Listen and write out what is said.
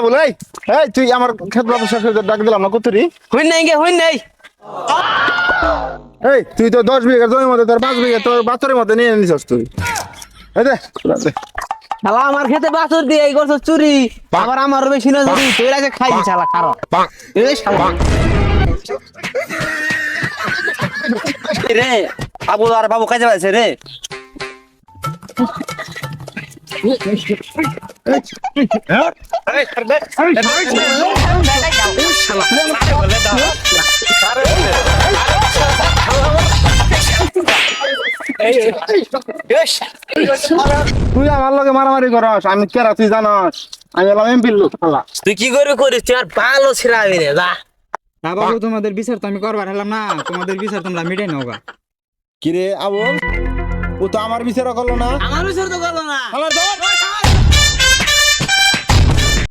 আবুল এই এই তুই আমার ক্ষেত বাবু সাথে ডাক দিলাম না কতরি হই নাই এই তুই তো 10 বিঘা জমির মধ্যে তোর 5 বিঘা তোর বাতরের মধ্যে নিয়ে নিছস তুই এই দে শালা আমার খেতে বাছুর দিয়ে এই করছো চুরি আবার আমার বেশি না চুরি তুই আগে খাইবি শালা খারো এই শালা রে আবু আর বাবু কাজে আছে রে তুই আমার লগে মারামারি করস আমি কেরা তুই জানস আমি হলাম এমপির লোক শালা তুই কি করে করিস তুই আর ভালো ছিড়াবি রে যা না বাবু তোমাদের বিচার তো আমি করবার হলাম না তোমাদের বিচার তোমরা মিটাই নাও গা কিরে আবুল ও তো আমার বিচার করলো না আমার বিচার তো করলো না শালার দর